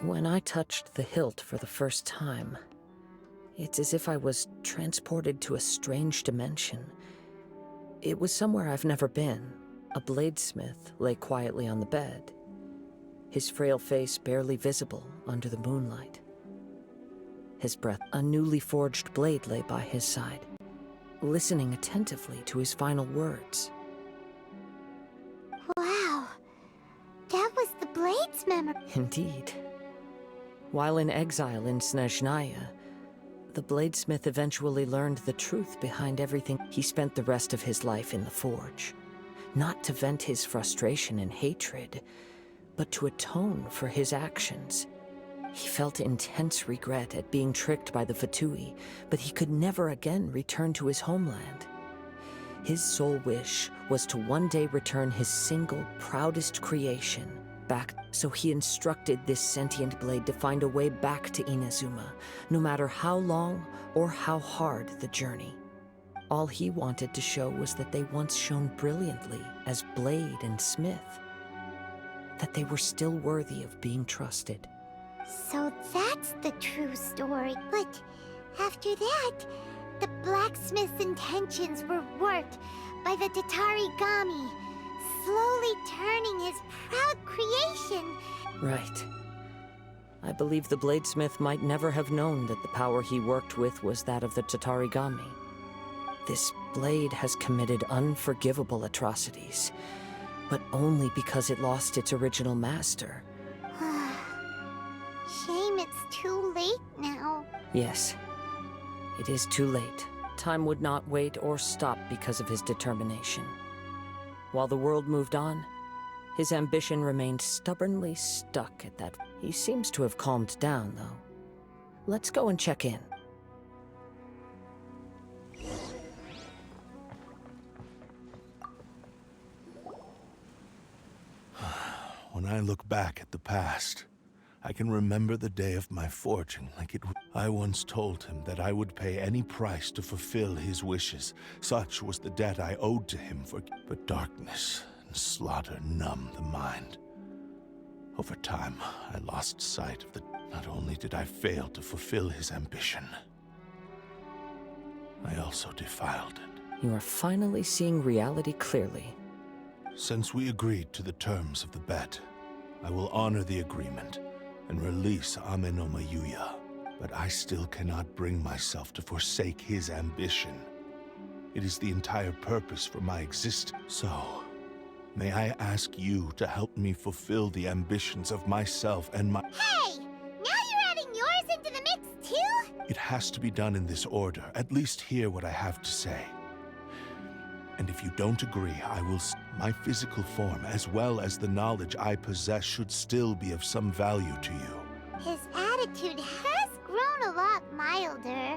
When I touched the hilt for the first time, it's as if I was transported to a strange dimension. It was somewhere I've never been. A bladesmith lay quietly on the bed, his frail face barely visible under the moonlight. His breath, a newly forged blade lay by his side, listening attentively to his final words. Wow, that was the blade's memory. Indeed. While in exile in Snezhnaya, the bladesmith eventually learned the truth behind everything. He spent the rest of his life in the forge, not to vent his frustration and hatred, but to atone for his actions. He felt intense regret at being tricked by the Fatui, but he could never again return to his homeland. His sole wish was to one day return his single, proudest creation back, so he instructed this sentient blade to find a way back to Inazuma, no matter how long or how hard the journey. All he wanted to show was that they once shone brilliantly as blade and smith, that they were still worthy of being trusted. So that's the true story. But after that, the blacksmith's intentions were warped by the Tatarigami, slowly turning his proud creation. Right. I believe the bladesmith might never have known that the power he worked with was that of the Tatarigami. This blade has committed unforgivable atrocities, but only because it lost its original master. Shame it's too late now. Yes, it is too late. Time would not wait or stop because of his determination. While the world moved on, his ambition remained stubbornly stuck at that. He seems to have calmed down, though. Let's go and check in. When I look back at the past, I can remember the day of my forging like it was. I once told him that I would pay any price to fulfill his wishes. Such was the debt I owed to him but darkness and slaughter numbed the mind. Over time, I lost sight of the... Not only did I fail to fulfill his ambition, I also defiled it. You are finally seeing reality clearly. Since we agreed to the terms of the bet, I will honor the agreement and release Ame no Mayuya, but I still cannot bring myself to forsake his ambition. It is the entire purpose for my existence. So, may I ask you to help me fulfill the ambitions of myself and my... Hey! Now you're adding yours into the mix too? It has to be done in this order. At least hear what I have to say. And if you don't agree, I will... My physical form, as well as the knowledge I possess, should still be of some value to you. His attitude has grown a lot milder.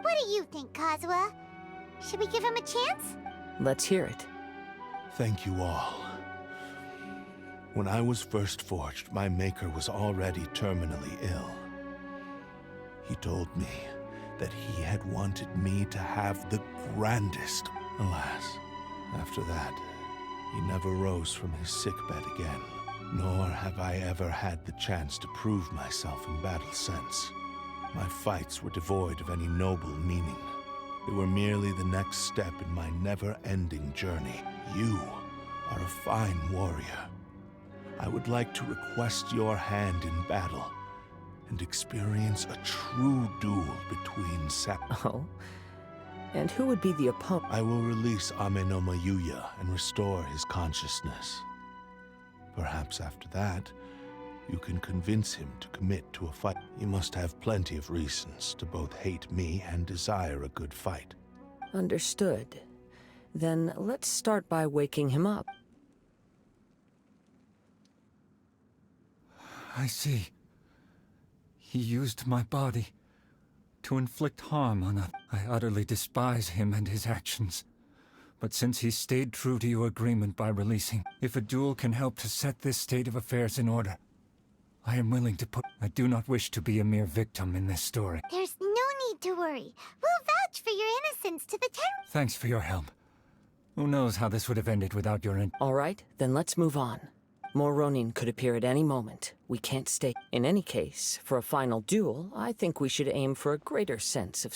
What do you think, Kazuha? Should we give him a chance? Let's hear it. Thank you all. When I was first forged, my maker was already terminally ill. He told me that he had wanted me to have the grandest. Alas, after that, he never rose from his sickbed again, nor have I ever had the chance to prove myself in battle since. My fights were devoid of any noble meaning. They were merely the next step in my never-ending journey. You are a fine warrior. I would like to request your hand in battle and experience a true duel between Oh? And who would be the opponent? I will release Ame no Mayuya and restore his consciousness. Perhaps after that, you can convince him to commit to a fight. He must have plenty of reasons to both hate me and desire a good fight. Understood. Then let's start by waking him up. I see. He used my body to inflict harm on us. I utterly despise him and his actions. But since he stayed true to your agreement by releasing, if a duel can help to set this state of affairs in order, I am willing to put... I do not wish to be a mere victim in this story. There's no need to worry. We'll vouch for your innocence to the terror. Thanks for your help. Who knows how this would have ended without your All right, then let's move on. More Ronin could appear at any moment. We can't stay. In any case, for a final duel, I think we should aim for a greater sense of...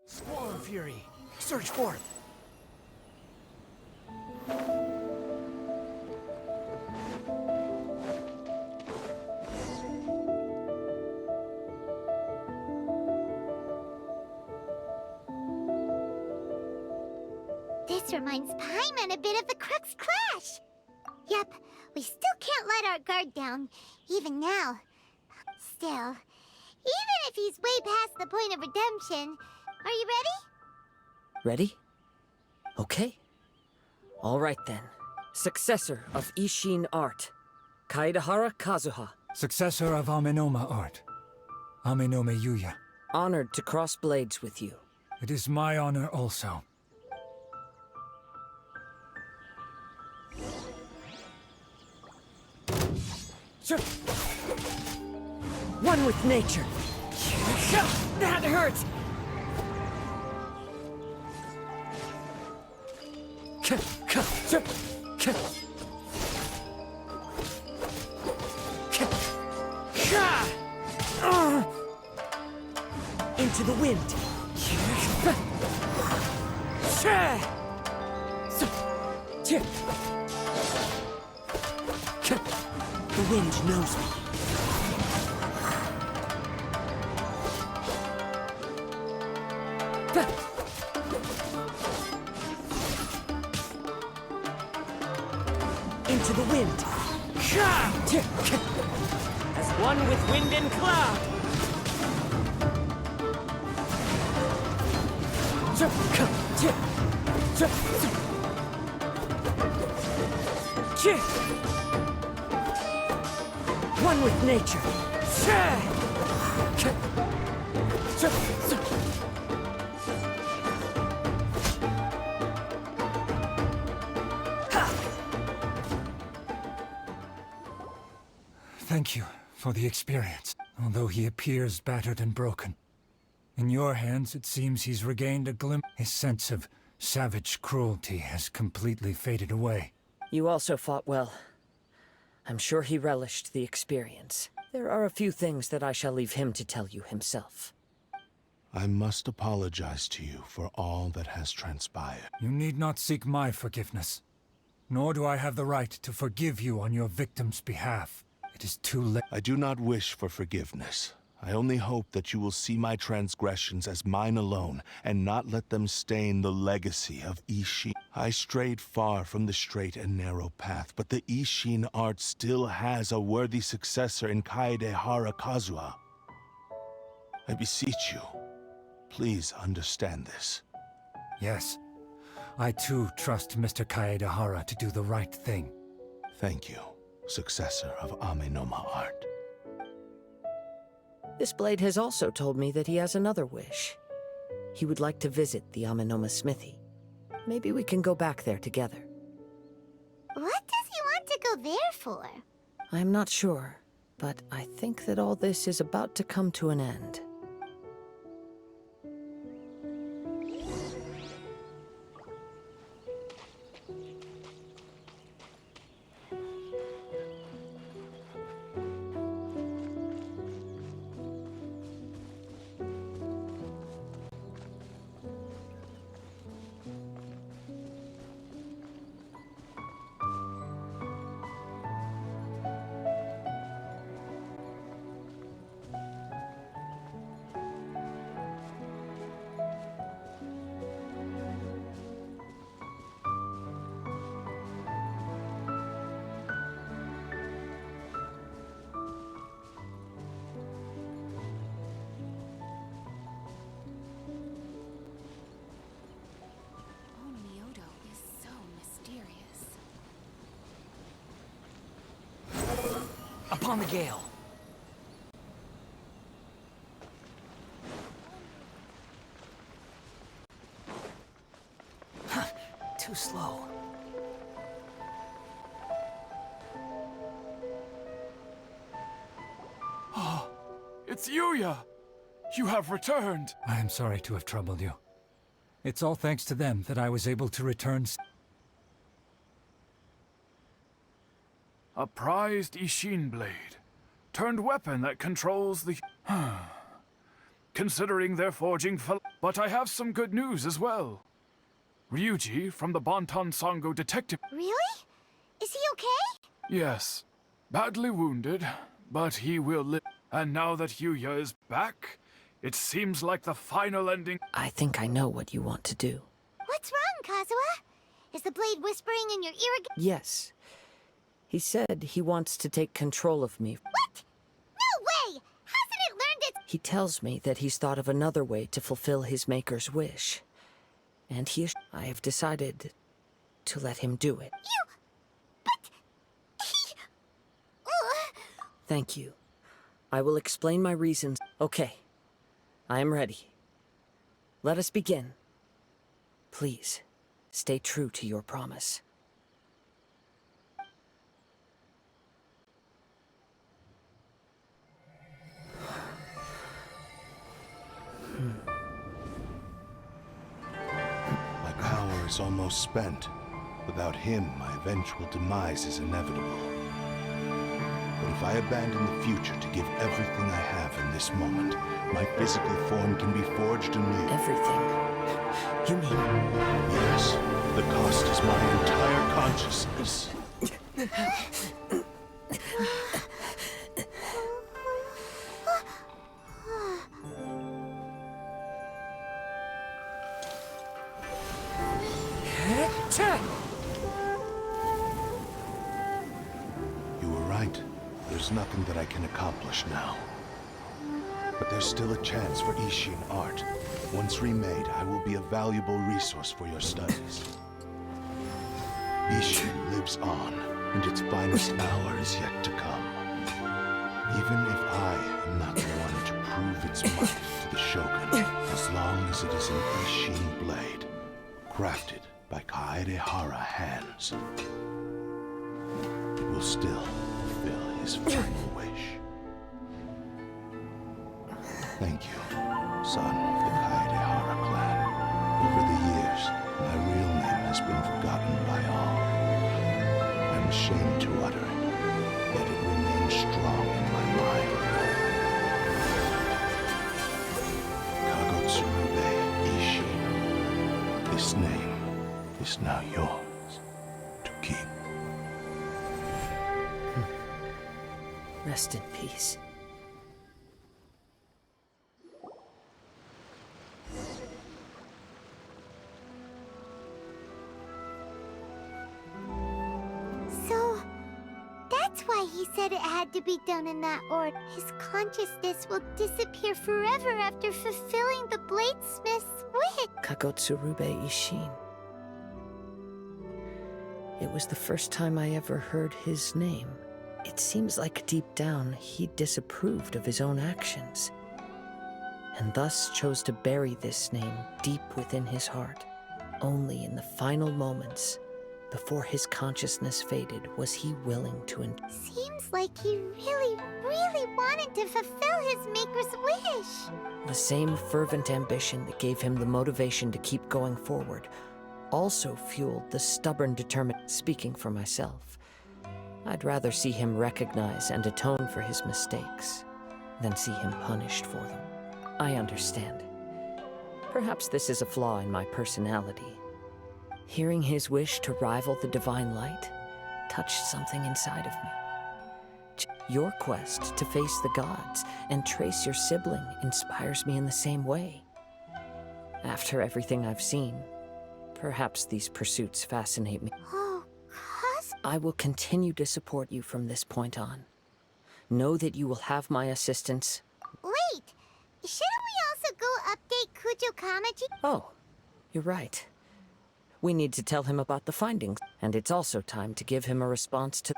Squall Fury! Search forth! This reminds Paimon a bit of the Crux Clash. Yep, we still can't let our guard down, even now. Still, even if he's way past the point of redemption, are you ready? Ready? Okay. All right then. Successor of Ishin art, Kaedehara Kazuha. Successor of Amenoma art, Amenome Yuya. Honored to cross blades with you. It is my honor also. One with nature. That hurts! Into the wind. The wind knows me. Into the wind. As one with wind and cloud. One with nature. Thank you for the experience, although he appears battered and broken. In your hands, it seems he's regained a glimpse. His sense of savage cruelty has completely faded away. You also fought well. I'm sure he relished the experience. There are a few things that I shall leave him to tell you himself. I must apologize to you for all that has transpired. You need not seek my forgiveness. Nor do I have the right to forgive you on your victim's behalf. It is too late. I do not wish for forgiveness. I only hope that you will see my transgressions as mine alone, and not let them stain the legacy of Ishin. I strayed far from the straight and narrow path, but the Ishin art still has a worthy successor in Kaedehara Kazuha. I beseech you, please understand this. Yes. I too trust Mr. Kaedehara to do the right thing. Thank you, successor of Amenoma art. This blade has also told me that he has another wish. He would like to visit the Amenoma smithy. Maybe we can go back there together. What does he want to go there for? I'm not sure, but I think that all this is about to come to an end. upon the gale. Too slow. Oh, it's Yuya! You have returned! I am sorry to have troubled you. It's all thanks to them that I was able to return. A prized Ishin blade. Turned weapon that controls the... Considering their forging but I have some good news as well. Ryuji from the Bonton Sango detective... Really? Is he okay? Yes. Badly wounded, but he will live. And now that Yuya is back, it seems like the final ending... I think I know what you want to do. What's wrong, Kazuha? Is the blade whispering in your ear again? Yes. He said he wants to take control of me. What? No way! Hasn't it learned its... He tells me that he's thought of another way to fulfill his maker's wish. And I have decided to let him do it. But... he... Thank you. I will explain my reasons. Okay. I am ready. Let us begin. Please, stay true to your promise. My power is almost spent. Without him, my eventual demise is inevitable. But if I abandon the future to give everything I have in this moment, my physical form can be forged anew. Everything? You mean... Yes, the cost is my entire consciousness. You were right. There's nothing that I can accomplish now. But there's still a chance for Ishin art. Once remade, I will be a valuable resource for your studies. Ishin lives on, and its finest hour is yet to come. Even if I am not the one to prove its might to the Shogun, as long as it is an Ishin blade, crafted by Kaedehara hands, it will still fulfill his final wish. Thank you, son of the Kaedehara clan. Over the years, my real name has been forgotten by all. I'm ashamed to utter it, yet it remains strong in my mind. Kagotsurube Ishin. This name is now yours to keep. Rest in peace. So... that's why he said it had to be done in that order. His consciousness will disappear forever after fulfilling the bladesmith's wish. Kagotsurube Ishin. It was the first time I ever heard his name. It seems like deep down he disapproved of his own actions, and thus chose to bury this name deep within his heart. Only in the final moments, before his consciousness faded, was he willing to Seems like he really, really wanted to fulfill his maker's wish. The same fervent ambition that gave him the motivation to keep going forward also fueled the stubborn determination. Speaking for myself, I'd rather see him recognize and atone for his mistakes than see him punished for them. I understand. Perhaps this is a flaw in my personality. Hearing his wish to rival the divine light touched something inside of me. Your quest to face the gods and trace your sibling inspires me in the same way. After everything I've seen, perhaps these pursuits fascinate me. Oh, I will continue to support you from this point on. Know that you will have my assistance. Wait! Shouldn't we also go update Kujo Kamaji? Oh, you're right. We need to tell him about the findings, and it's also time to give him a response to...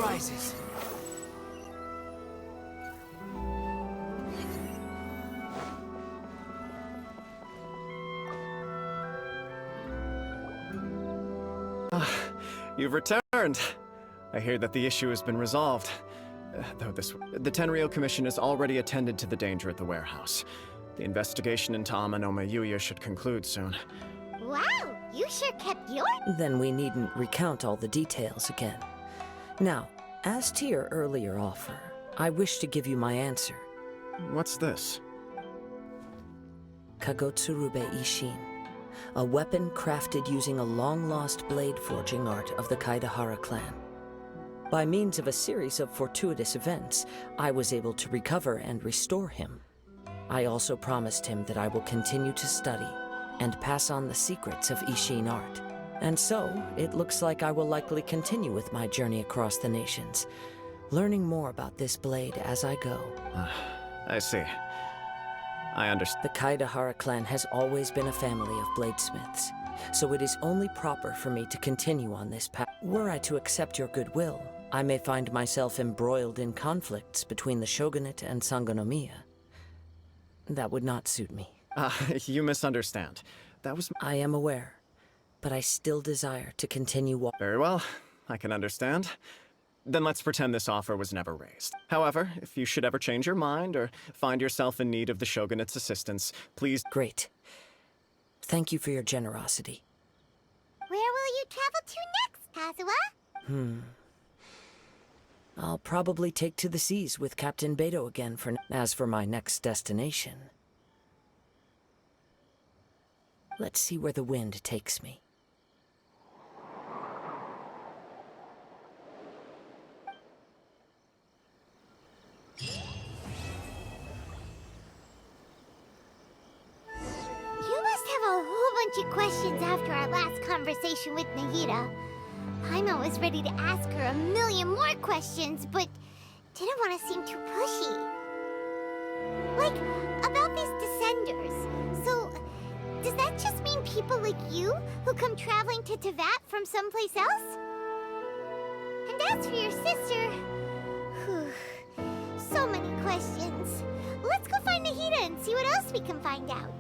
rises. You've returned. I hear that the issue has been resolved. The Tenryou Commission has already attended to the danger at the warehouse. The investigation into Amanoma Yuya should conclude soon. Wow, you sure kept your... Then we needn't recount all the details again. Now, as to your earlier offer, I wish to give you my answer. What's this? Kagotsurube Ishin, a weapon crafted using a long-lost blade forging art of the Kaedehara clan. By means of a series of fortuitous events, I was able to recover and restore him. I also promised him that I will continue to study and pass on the secrets of Ishin art. And so, it looks like I will likely continue with my journey across the nations, learning more about this blade as I go. I see. I understand. The Kaedehara clan has always been a family of bladesmiths, so it is only proper for me to continue on this path. Were I to accept your goodwill, I may find myself embroiled in conflicts between the shogunate and Sangonomiya. That would not suit me. You misunderstand. That was... I am aware, but I still desire to continue Very well. I can understand. Then let's pretend this offer was never raised. However, if you should ever change your mind or find yourself in need of the shogunate's assistance, please... Great. Thank you for your generosity. Where will you travel to next, Kazuha? I'll probably take to the seas with Captain Beto again for as for my next destination. Let's see where the wind takes me. You must have a whole bunch of questions after our last conversation with Nahida. Paimon was ready to ask her a million more questions, but didn't want to seem too pushy. Like, about these Descenders. So, does that just mean people like you who come traveling to Teyvat from someplace else? And as for your sister... Whew, so many questions. Let's go find Nahida and see what else we can find out.